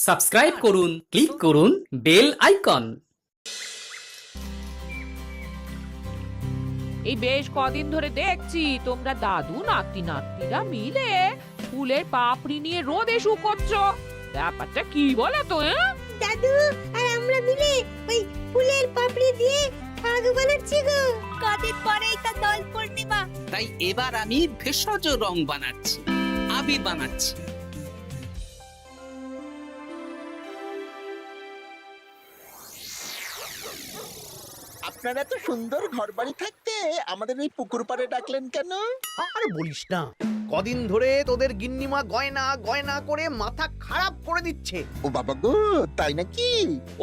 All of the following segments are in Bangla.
সাবস্ক্রাইব করুন, ক্লিক করুন বেল আইকন। এই বেশ কদিন ধরে দেখছি তোমরা দাদু নাতি নাতনিরা মিলে ফুলের পাপড়ি নিয়ে রোদে শুকোচ্ছ। ব্যাপারটা কি বলো তো? দাদু আর আমরা মিলে ওই ফুলের পাপড়ি দিয়ে আগুন বানাচ্ছি গো। কদিন পরেই তো দোল পূর্ণিমা। তাই এবার আমি ভেষজ রং বানাচ্ছি, আবির বানাচ্ছি। আপনার এত সুন্দর ঘরবাড়ি থাকতে আমাদের এই পুকুর পাড়ে ডাকলেন কেন? আর বলিস না, কদিন ধরে তোদের গিন্নিমা গয়না গয়না করে মাথা খারাপ করে দিচ্ছে। ও বাবা গো, তাই নাকি?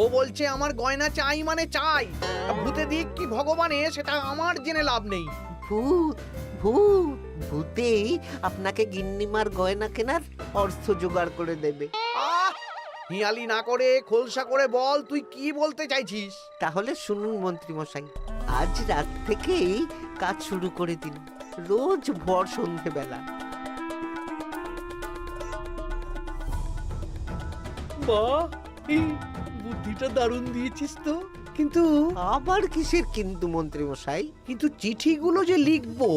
ও বলছে আমার গয়না চাই মানে চাই। ভূতে দিক কি ভগবানে সেটা আমার জেনে লাভ নেই। ভূত ভূত ভূতেই আপনাকে গিন্নিমার গয়না কেনার অর্থ জোগাড় করে দেবে। আহ, হিয়ালি না করে খোলসা করে বল তুই কি বলতে চাইছিস। তাহলে শুনুন মন্ত্রী মশাই, আজ রাত থেকেই কাজ শুরু করে দিন, রোজ ভর সন্ধেবেলা। বাহ, এই বুদ্ধিটা দারুণ দিয়েছিস তো। কিন্তু আবার কিসের কিন্তু মন্ত্রী মশাই? কিন্তু চিঠিগুলো যে লিখবো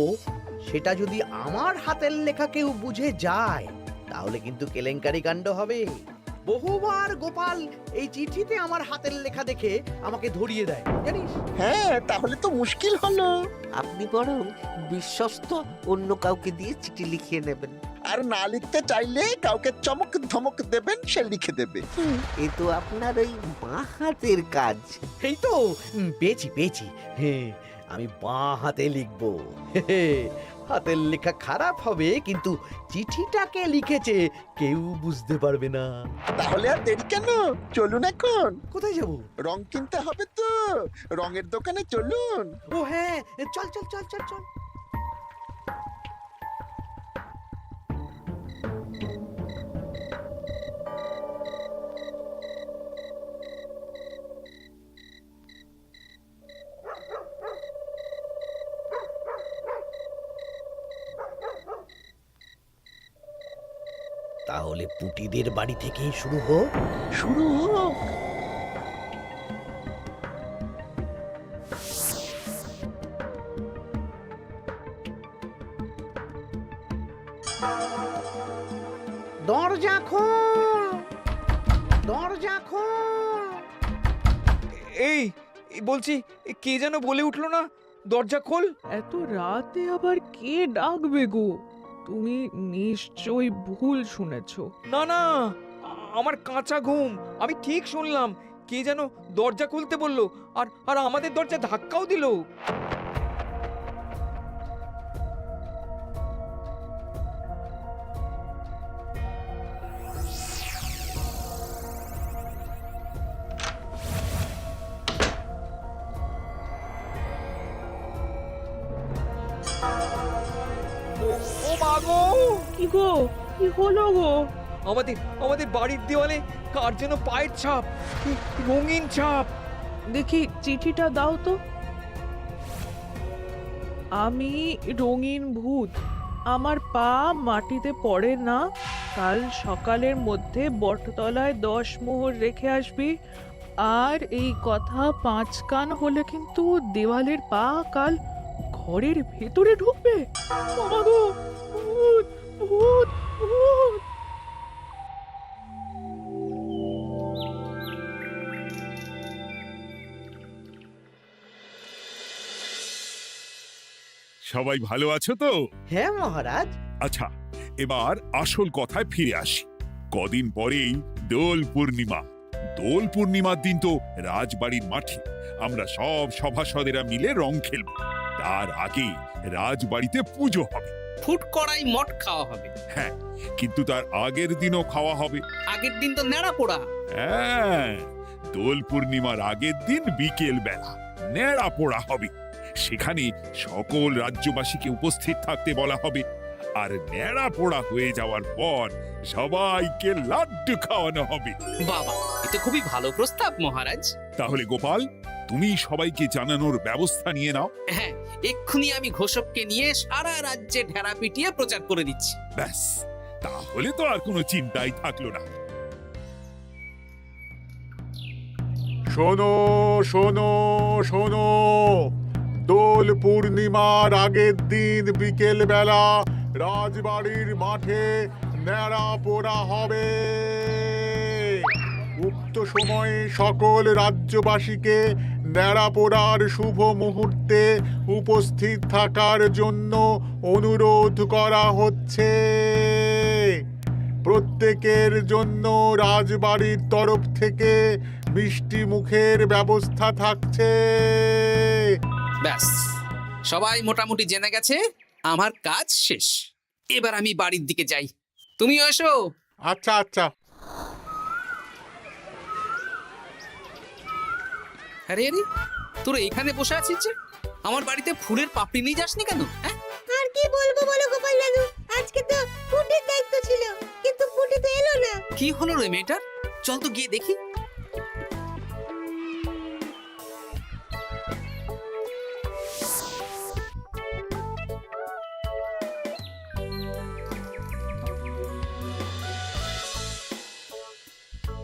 সেটা যদি আমার হাতের লেখা কেউ বুঝে যায় তাহলে কিন্তু কেলেঙ্কারি কাণ্ড হবে। বহুবার গোপাল এই চিঠিতে আমার হাতের লেখা দেখে আমাকে ধরিয়ে দেয় জানিস। হ্যাঁ, তাহলে তো মুশকিল হলো। আপনি বরং বিশ্বস্ত অন্য কাউকে দিয়ে চিঠি লিখিয়ে নেবেন। আর না লিখতে চাইলে কাউকে চমক ধমক দেবেন, সে লিখে দেবে। এ তো আপনার ওই বাঁ হাতের কাজ। এই তো পেয়েছি পেয়েছি। হ্যাঁ, আমি বাঁ হাতে লিখবো। হাতের লেখা খারাপ হবে কিন্তু চিঠিটাকে লিখেছে কেউ বুঝতে পারবে না। তাহলে আর দেরি কেন, চলুন এখন। কোথায় যাব? রং কিনতে হবে তো, রঙের দোকানে চলুন। ও হ্যাঁ, চল চল চল চল চল। তাহলে পুটিদের বাড়ি থেকেই শুরু হোক। শুরু হোক। দরজা খোল, দরজা খোল। এই বলছি, কে যেন বলে উঠলো না, দরজা খোল। এত রাতে আবার কে ডাকবে গো? তুমি নিশ্চয়ই ভুল শুনেছো। না না, আমার কাঁচা ঘুম, আমি ঠিক শুনলাম। কে যেন দরজা খুলতে বললো, আর আর আমাদের দরজা ধাক্কাও দিল। ও মা গো! কি গো, কি হলো গো? আমাদের আমাদের বাড়ির দেওয়ালে কার যেন পায়ের ছাপ, রঙিন ছাপ। দেখি চিঠিটা দাও তো। আমি রঙিন ভূত, আমার পা মাটিতে পড়ে না। কাল সকালের মধ্যে বটতলায় 10 মোহর রেখে আসবি। আর এই কথা 5 কান হলে কিন্তু দেওয়ালের পা কাল ঘরের ভেতরে ঢুকবে। বাবা গো, ভূত ভূত ভূত! সবাই ভালো আছো তো? হ্যাঁ মহারাজ। আচ্ছা, এবার আসল কথায় ফিরে আসি। কদিন পরেই দোল পূর্ণিমা। দোল পূর্ণিমার দিন তো রাজবাড়ির মাঠে আমরা সব সভাসদেরা মিলে রং খেলব। তার আগে রাজবাড়িতে পুজো হবে। ফুট কড়াই মট খাওয়া হবে। হ্যাঁ, কিন্তু তার আগের দিনও খাওয়া হবে। আগের দিন তো নেড়া পোড়া। হ্যাঁ, দোল পূর্ণিমার আগের দিন বিকেল বেলা নেড়া পোড়া হবে। সেখানে সকল রাজ্যবাসীকে উপস্থিত থাকতে বলা হবে। আর নেড়া পোড়া হয়ে যাওয়ার পর সবাইকে লাড্ডু খাওয়ানো হবে। বাবা, এটা খুবই ভালো প্রস্তাব মহারাজ। তাহলে গোপাল, তুমি সবাইকে জানানোর ব্যবস্থা নিয়ে নাও। হ্যাঁ, এক্ষুনি আমি ঘোষককে নিয়ে সারা রাজ্যে ঢেরা পিটিয়ে প্রচার করে দিচ্ছি। ব্যাস, তাহলে তো আর কোনো চিন্তাই থাকলো না। শোনো শোনো শোনো, দোল পূর্ণিমার আগের দিন বিকেল বেলা রাজবাড়ির মাঠে ন্যাড়া পোড়া হবে। উক্ত সময়ে সকল রাজ্যবাসীকে ন্যাড়া পোড়ার শুভ মুহূর্তে উপস্থিত থাকার জন্য অনুরোধ করা হচ্ছে। প্রত্যেকের জন্য রাজবাড়ির তরফ থেকে মিষ্টি মুখের ব্যবস্থা থাকছে। ব্যাস, সবাই মোটামুটি জেনে গেছে আমার কাজ শেষ। এবার আমি বাড়ির দিকে যাই, তুমিও এসো। আচ্ছা আচ্ছা। আরে আরে, তোরা এখানে বসে আছিস যে? আমার বাড়িতে ফুলের পাপড়ি নিয়ে যাসনি কেন? হ্যাঁ, আর কি বলবো বলো গোপাল দাদু, আজকে তো ফুটির দায়িত্ব ছিল, কিন্তু ফুটি তো এলো না। কি হলো রে মেয়েটার? চল তো গিয়ে দেখি।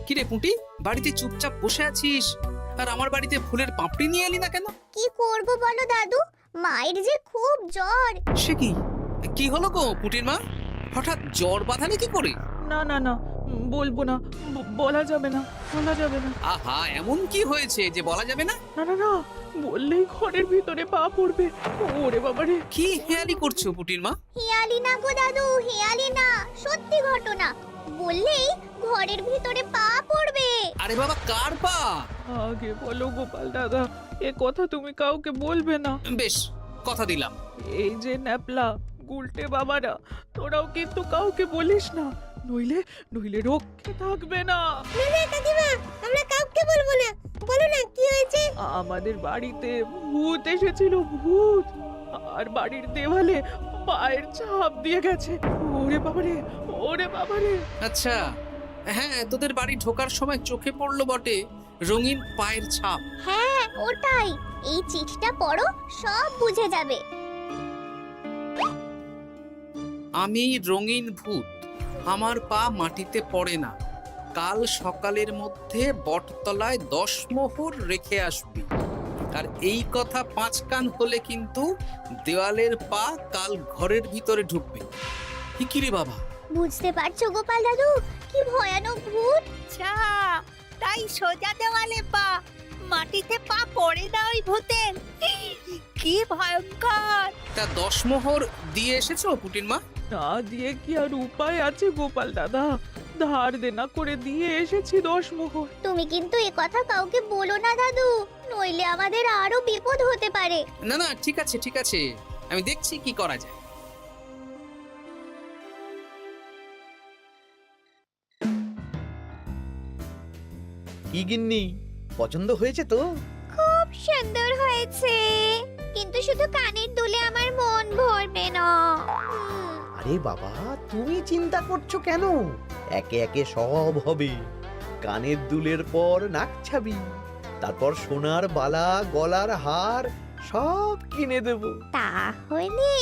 কিরে পুঁটি, বাড়িতে চুপচাপ বসে আছিস আর আমার বাড়িতে ফুলের পাপড়ি নিয়ে এলি না কেন? কি করব বলো দাদু, মায়ের যে খুব জ্বর। সে কি, কি হলো গো পুঁটির মা? হঠাৎ জ্বর বাঁধালে কি করে? না না না, বলবো না, বলা যাবে না, বলা যাবে না। আহা, এমন কি হয়েছে যে বলা যাবে না? না না না, বললেই ঘরের ভিতরে পা পড়বে। ওরে বাবারে! কি হেয়ালি করছো পুঁটির মা? হেয়ালি না গো দাদু, হেয়ালি না, সত্যি ঘটনা। বললেই ঘরের ভিতরে পা পড়বে। আরে বাবা, কার পা? আগে বলো গোপাল দাদা, এ কথা তুমি কাউকে বলবে না। বেশ, কথা দিলাম। এই যে ন্যাপলা গুলটে বাবারা, তোরাও কিন্তু কাউকে বলিস না, নইলে নইলে রক্ষে থাকবে না। না না কাকিমা, আমরা কাউকে বলবো না। বলো না কি হয়েছে? আমাদের বাড়িতে ভূত এসেছিল, ভূত, আর বাড়ির দেওয়ালে পায়ের ছাপ দিয়ে গেছে। ওরে বাবারে, ওরে বাবারে! আচ্ছা, হ্যাঁ, তোদের বাড়ি ঢোকার সময় চোখে পড়লো বটে রঙিন পায়ের ছাপ। হ্যাঁ ওটাই, এই চিঠিটা পড়ো, সব বুঝে যাবে। আমি রঙিন ভূত, আমার পা মাটিতে পড়ে না। কাল সকালের মধ্যে বটতলায় 10 মোহর রেখে আসবি। আর এই কথা 5 কান হলে কিন্তু দেওয়ালের পা কাল ঘরের ভিতরে ঢুকবে। কি রে বাবা? বুঝতে পারছো গোপাল দাদু, কি ভয়ানক ভূত। আচ্ছা, তাই সোজা দেওয়ালে পা, মাটিতে পা পড়ে না ওই ভূতের। কি ভয়ঙ্কর! তা 10 মোহর দিয়ে এসেছো পুটির মা? না দিয়ে কি আর উপায় আছে গোপাল দাদা, ধার দেনা করে দিয়ে এসেছি 10 মোহর। তুমি কিন্তু এ কথা কাউকে বলো না দাদু, নইলে আমাদের আরো বিপদ হতে পারে। না না, ঠিক আছে ঠিক আছে, আমি দেখছি কি করা যায়। কি গিন্নি, পছন্দ হয়েছে তো? খুব সুন্দর হয়েছে, কিন্তু শুধু কানের দুলে আমার মন ভরবে না। আরে বাবা, তুমি চিন্তা করছো কেন? একে একে সব হবে। কানের দুলের পর নাক ছাবি, তারপর সোনার বালা, গলার হার সব কিনে দেব। তাহলে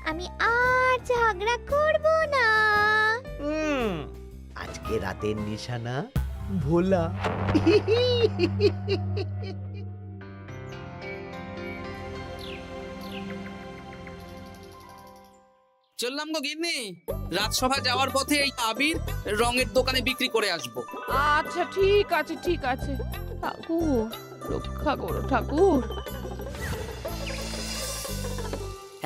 আমি আর ঝগড়া করব না। আজকে রাতের নিশানা ভোলা। চললাম গো গিন্নি, রাজসভা যাওয়ার পথে এই আবির রঙের দোকানে বিক্রি করে আসবো। আচ্ছা ঠিক আছে, ঠিক আছে। ঠাকুর রক্ষা করো ঠাকুর।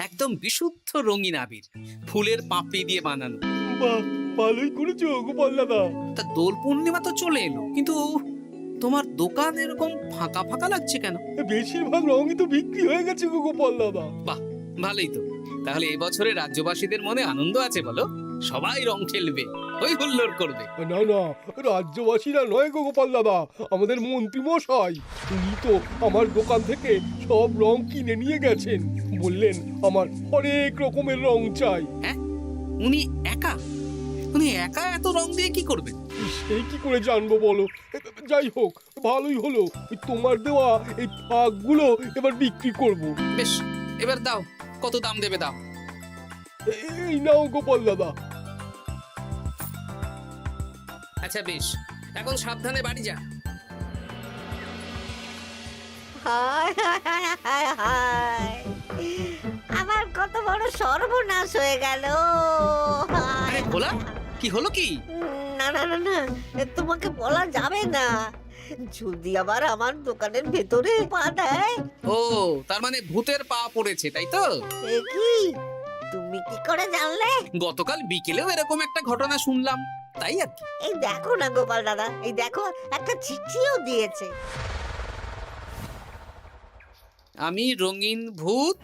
একদম বিশুদ্ধ রঙিন আবির, ফুলের পাপড়ি দিয়ে বানানো। বাহ, ভালোই করেছো গোপাল দাদা। তা দোল পূর্ণিমা তো চলে এলো, কিন্তু তোমার দোকান এরকম ফাঁকা ফাঁকা লাগছে কেন? বেশিরভাগ রঙই তো বিক্রি হয়ে গেছে গো গোপাল দাদা। বাহ, ভালোই তো। তাহলে এবছরে রাজ্যবাসীদের মনে আনন্দ আছে বলো? সবাই রং খেলবে, ওই হুল্লোড় করবে। না না, রাজ্যবাসীরা নয় গো গোপাল দাদা, আমাদের মন্ত্রী মশাই, উনি তো আমার দোকান থেকে সব রং কিনে নিয়ে গেছেন। বললেন আমার অনেক রকমের রং চাই। হ্যাঁ, উনি একা এত রং দিয়ে কি করবেন? সেই কি করে জানবো বলো? যাই হোক, ভালোই হলো, ওই তোমার দেওয়া এই ফাঁকগুলো এবার বিক্রি করব। বেশ, এবার দাও, কত দাম দেবে দাও। এই নাও গোপাল দাদা। আচ্ছা বেশ, এখন সাবধানে বাড়ি যা। হায় হায় হায় হায় হায়। আমার কত বড় সর্বনাশ হয়ে গেল। আরে ভোলা, কি হলো কি? না না না না, তোমাকে বলা যাবে না। যদি আবার আমার দোকানের ভেতরে পা দেয়। ও, তার মানে ভূতের পা পড়েছে, তাই তো? এ কি, তুমি কি করে জানলে? গতকাল বিকেলেও এরকম একটা ঘটনা শুনলাম, তাই আর কি। এই দেখো না গোপাল দাদা, এই দেখো একটা চিঠিও দিয়েছে। আমি রঙিন ভূত,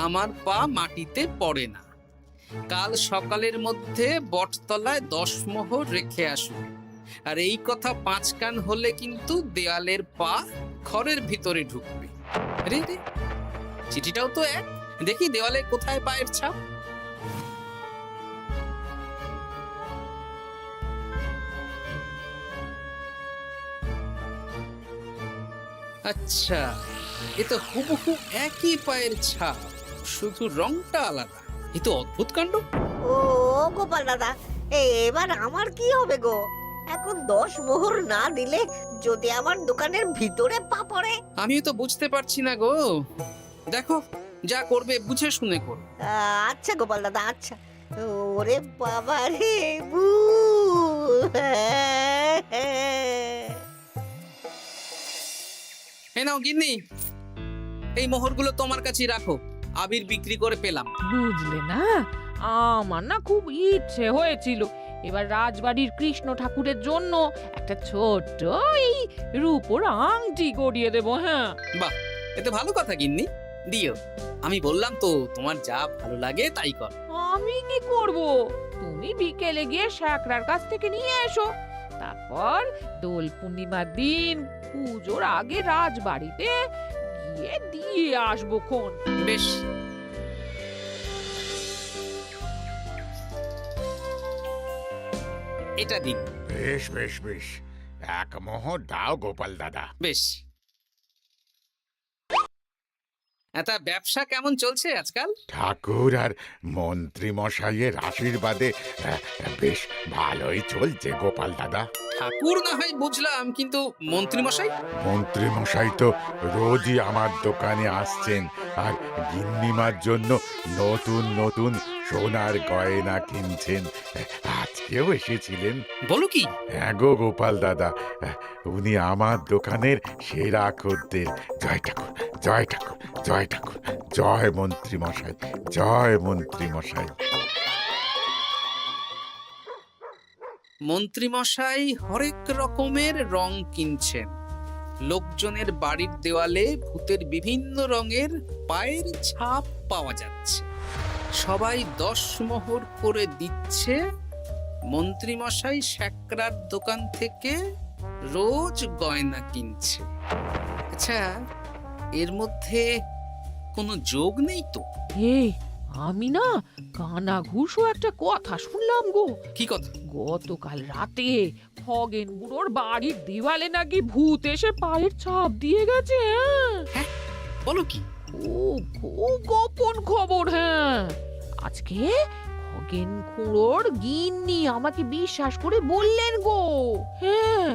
আমার পা মাটিতে পড়ে না। কাল সকালের মধ্যে বটতলায় 10 মোহর রেখে আসবে। আর এই কথা 5 কান হলে কিন্তু দেওয়ালের পা ঘরের ভিতরে ঢুকবে। রে রে, চিঠিটাও তো এক। দেখি দেওয়ালে কোথায় পায়ের ছাপ। আচ্ছা, এ তো হুবহু একই পায়ের ছাপ, শুধু রংটা আলাদা। এ তো অদ্ভুত কাণ্ড। ও গোপাল দাদা, এবার আমার কি হবে গো? এখন 10 মোহর না দিলে যদি আমার দোকানের ভিতরে পা পড়ে? আমিও তো বুঝতে পারছি না গো। দেখো, যা করবে বুঝে শুনে করো। আচ্ছা গোপাল দাদা, আচ্ছা। ওরে বাবা রে, এই নাও গিন্নি, এই মোহরগুলো তোমার কাছেই রাখো। আবির বিক্রি করে পেলাম। বুঝলে না, আমার না খুব ইচ্ছে হয়েছিল এবার রাজবাড়ির কৃষ্ণ ঠাকুরের জন্য একটা ছোট্ট এই রূপোর আংটি গড়িয়ে দেবো। হ্যাঁ, বাহ, এতে ভালো কথা গিন্নি, দিও। আমি বললাম তো, তোমার যা ভালো লাগে তাই কর। আমি কি করব? তুমি বিকেলে গিয়ে শ্যাকরার কাছ থেকে নিয়ে এসো, তারপর দোল পূর্ণিমার দিন পুজোর আগে রাজবাড়িতে গিয়ে দিয়ে আসবো খন। বেশ, এটা দিন। বেশ বেশ বেশ, 1 মোহর দাও গোপাল দাদা। বেশ। তা ব্যবসা কেমন চলছে আজকাল? ঠাকুর আর মন্ত্রী মশাইয়ের আশীর্বাদে বেশ ভালোই চলছে গোপাল দাদা। ঠাকুর না হয় বুঝলাম, কিন্তু মন্ত্রী মশাই? মন্ত্রী মশাই তো রোজই আমার দোকানে আসছেন আর গিন্নিমার জন্য নতুন নতুন সোনার গয়না কিনছেন। আজকেও এসেছিলেন। বলো কি? হ্যাঁ গো গোপাল দাদা, উনি আমার দোকানের সেরা খদ্দের। জয় ঠাকুর, জয় ঠাকুর, জয় ঠাকুর, জয় মন্ত্রী মশাই, জয় মন্ত্রী মশাই। মন্ত্রী মশাই হরেক রকমের রং কিনছেন। লোকজনের বাড়ির দেওয়ালে ভূতের বিভিন্ন রঙের পায়ের ছাপ পাওয়া যাচ্ছে। সবাই 10 মোহর করে দিচ্ছে। মন্ত্রী মশাই শ্যাকরার দোকান থেকে রোজ গয়না কিনছে। আচ্ছা, এর মধ্যে কোনো যোগ নেই তো? এই, আমি না কানা ঘুষো একটা কথা শুনলাম গো। কি কথা? গতকাল রাতে খগেন বুড়োর বাড়ির দেওয়ালে নাকি ভূত এসে পায়ের ছাপ দিয়ে গেছে। হ্যাঁ, বলো কি? খুব গোপন খবর। হ্যাঁ, আজকে খগেন খুড়োর গিন্নি আমাকে বিশ্বাস করে বললেন গো। হ্যাঁ,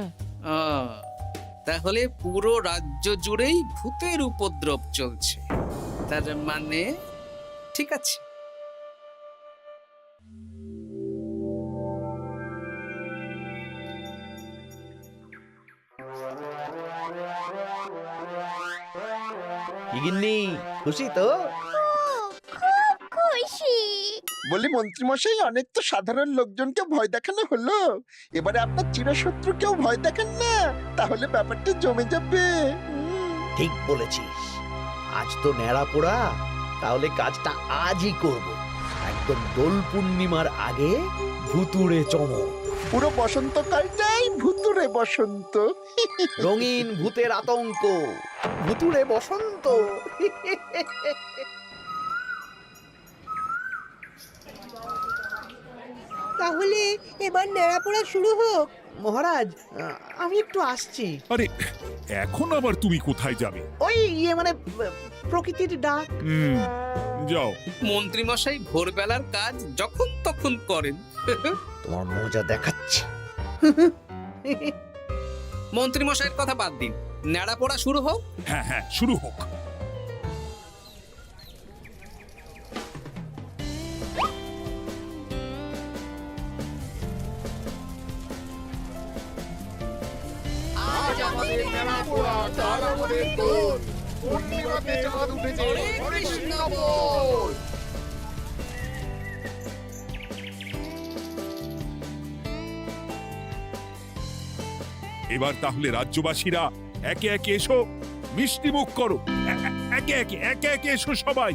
তাহলে পুরো রাজ্য জুড়েই ভূতের উপদ্রব চলছে। তার মানে ঠিক আছে। গিন্নি, খুশি তো? খুব খুশি। বলি মন্ত্রী মশাই, অনেক তো সাধারণ লোকজনকে ভয় দেখানো হলো, এবারে আপনার চিরশত্রুকেও ভয় দেখান না, তাহলে ব্যাপারটা জমে যাবে। ঠিক বলেছিস, আজ তো ন্যাড়া পোড়া, তাহলে কাজটা আজই করব। একদম দোল পূর্ণিমার আগে ভুতুড়ে চমক। পুরো বসন্তকালটাই ভুতুরে বসন্ত। রঙিন ভূতের আতঙ্ক, ভুতুড়ে বসন্ত। তাহলে এবার নেড়াপোড়া শুরু হোক। মহারাজ, আমি একটু আসছি। আরে, এখন আবার তুমি কোথায় যাবে? ওই মানে প্রকৃতির ডাক। যাও। মন্ত্রী মশাই ভোরবেলার কাজ যখন তখন করেন। তোমার মজা দেখাচ্ছি। মন্ত্রী মশাইয়ের কথা বাদ দিন, ন্যাড়া পোড়া শুরু হোক। হ্যাঁ হ্যাঁ, শুরু হোক। এবার তাহলে রাজ্যবাসীরা একে একে এসো, মিষ্টি মুখ করো। একে একে এসো সবাই।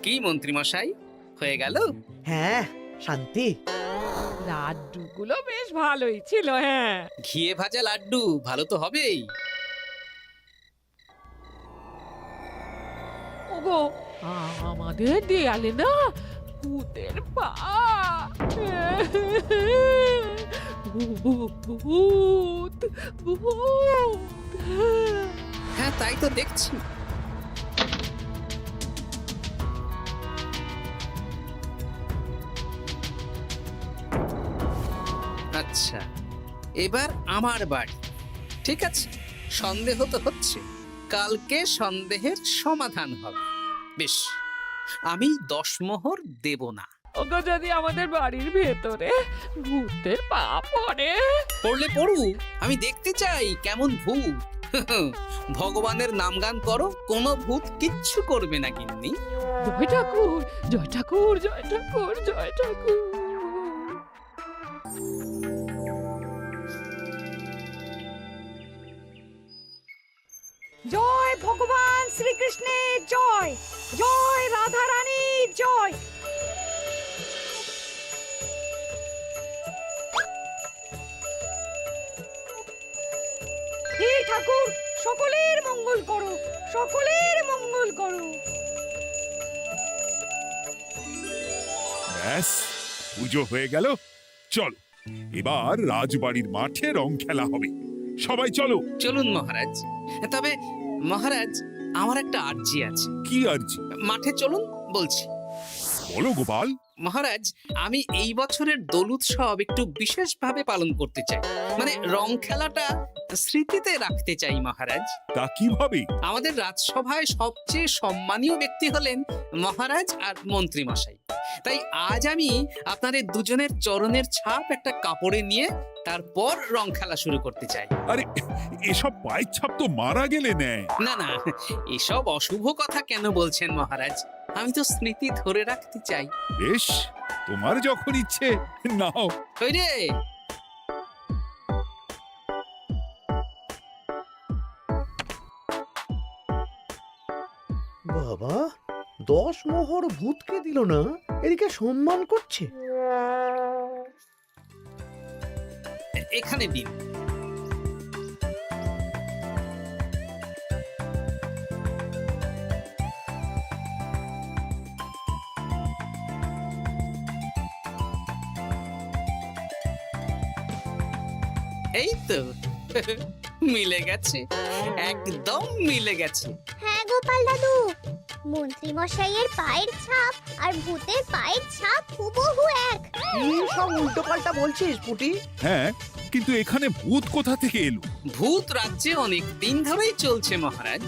কি মন্ত্রী মশাই, হয়ে গেল? হ্যাঁ, শান্তি। লাড্ডুগুলো বেশ ভালোই ছিল। হ্যাঁ, ঘিয়ে ভাজা লাড্ডু ভালো তো হবেই। ওগো, আমাদের দেয়ালে না ভূতের পা। ভূত ভূত। হ্যাঁ, তাই তো দেখছি। আচ্ছা, এবার আমার বাড়ি। ঠিক আছে, সন্দেহ তো হচ্ছে, কালকে সন্দেহের সমাধান হবে। বেশ, আমি 10 মোহর দেব না। ওগো, যদি আমাদের বাড়ির ভেতরে ভূতের পা পড়ে? পড়লে পড়ুক, আমি দেখতে চাই কেমন ভূত। ভগবানের নামগান করো, কোনো ভূত কিচ্ছু করবে না গিন্নি। জয় ঠাকুর, জয় ঠাকুর, জয় ঠাকুর, জয় ঠাকুর। জয় ভগবান শ্রীকৃষ্ণের জয়, জয় রাধা রানীর জয়। হে ঠাকুর, সকলের মঙ্গল করো, সকলের মঙ্গল করো। ব্যাস, পুজো হয়ে গেল। চলো, এবার রাজবাড়ির মাঠে রং খেলা হবে। সবাই চলো। চলুন মহারাজ। তবে মহারাজ, আমার একটা আর্জি আছে। কি আরজি? মাঠে চলুন বলছি। বলো গোপাল। মহারাজ, আমি এই বছরের দোল উৎসব একটু বিশেষভাবে পালন করতে চাই। মানে রং খেলাটা স্মৃতিতে রাখতে চাই মহারাজ। তা কিভাবে? আমাদের রাজসভায় সবচেয়ে সম্মানীয় ব্যক্তি হলেন মহারাজ আর মন্ত্রী মশাই। তাই আজ আমি আপনাদের দুজনের চরণের ছাপ একটা কাপড়ে নিয়ে তারপর রং খেলা শুরু করতে চাই। আরে, এসব পায়ের ছাপ তো মারা গেলে নেয়। না না, এসব অশুভ কথা কেন বলছেন মহারাজ? আমি তো স্মৃতি ধরে রাখতে চাই। বেশ, তোমার যখন ইচ্ছে নাও। কই রে? বাবা, 10 মোহর ভূতকে দিল না, এদিকে সম্মান করছে। এখানে দিন। এই তো মিলে গেছে, একদম মিলে গেছে। হ্যাঁ গোপাল দাদু, মন্ত্রী মশাইয়ের পায়ের ছাপ আর ভূতের পায়ের ছাপ হুবহু এক। কি সব উল্টো পাল্টা বলছিস পুটি? হ্যাঁ, কিন্তু এখানে ভূত কোথা থেকে এলো? ভূত রাজ্যে অনেক দিন ধরেই চলছে মহারাজ।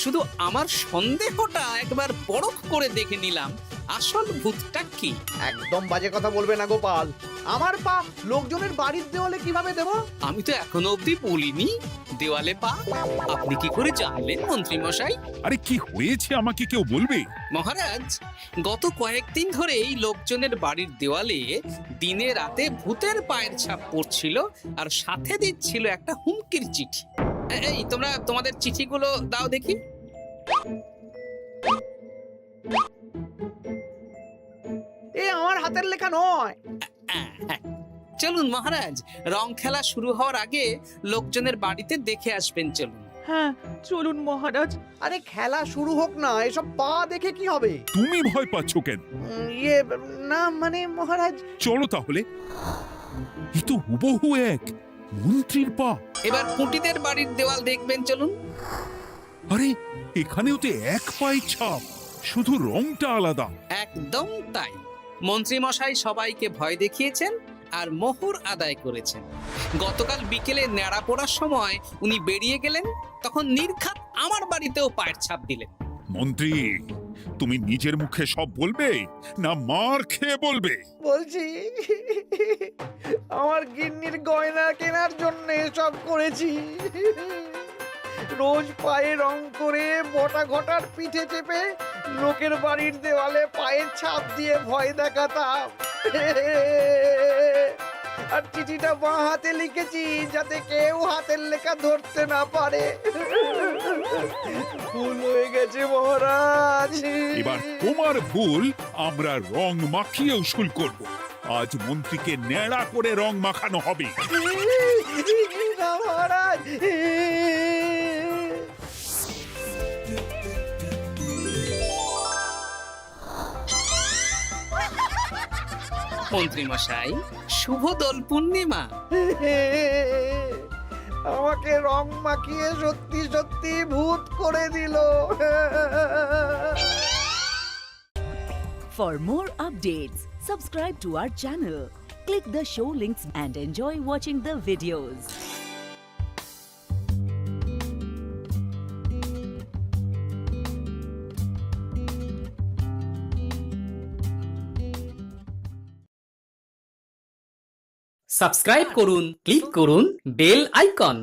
শুধু আমার সন্দেহটা একবার পরখ করে দেখে নিলাম, আসল ভূতটা কি। একদম বাজে কথা বলবে না গোপাল। আমার পা লোকজনের বাড়ির দেওয়ালে কিভাবে দেব? আমি তো এখনো অবধি বলিনি দেওয়ালে পা। আপনি কি করে জানলেন মন্ত্রী মশাই? আরে, কি হয়েছে আমাকে কেউ বলবে? মহারাজ, গত কয়েকদিন ধরেই লোকজনের বাড়ির দেওয়ালে দিনে রাতে ভূতের পায়ের ছাপ পড়ছিল, আর সাথে দিচ্ছিল একটা হুমকির চিঠি। এই তোমরা তোমাদের চিঠিগুলো দাও দেখি। এ আমার হাতের লেখা নয়। চলুন মহারাজ, রং খেলা শুরু হওয়ার আগে লোকজনের বাড়িতে দেখে আসবেন। চলুন। হ্যাঁ, চলুন মহারাজ। আরে খেলা শুরু হোক না, এসব পা দেখে কি হবে? তুমি ভয় পাচ্ছ কেন? ইয়ে, না মানে মহারাজ। চলো তাহলে। এ তো হুবহু এক মন্ত্রীর পা। এবার পুঁটিদের বাড়ির দেওয়াল দেখবেন। চলুন। আরে, এখানেও তো এক পায়ের ছাপ, শুধু রংটা আলাদা। একদম তাই। মন্ত্রী মশাই সবাইকে ভয় দেখিয়েছেন, আর মোহর আদায় করেছেন। গতকাল বিকেলে ন্যাড়া পড়ার সময় উনি বেরিয়ে গেলেন, তখন নির্ঘাত আমার বাড়িতেও পায়ের ছাপ দিলেন। মন্ত্রী, তুমি নিজের মুখে সব বলবে না মার খেয়ে বলবে? বলছি, আমার গিন্নির গয়না কেনার জন্য সব করেছি। রোজ পায়ে রং করে বটা ঘটার পিঠে চেপে লোকের বাড়ির দেওয়ালে পায়ের ছাপ দিয়ে ভয় দেখাতাম। আর চিঠিটা বাঁ হাতে লিখেছি যাতে কেউ হাতের লেখা ধরতে না পারে। ভুল হয়ে গেছে মহারাজ। এবার তোমার ভুল আমরা রং মাখিয়ে উসুল করব। আজ মন্ত্রীকে ন্যাড়া করে রং মাখানো হবে। না মহারাজ। মন্ত্রী মশাই, শুভ দোল পূর্ণিমা। আমাকে রং মাখিয়ে সত্যি সত্যি ভূত করে দিল। For more updates, subscribe to our channel, click the show links and enjoy watching the videos. Subscribe করুন, ক্লিক করুন বেল আইকন।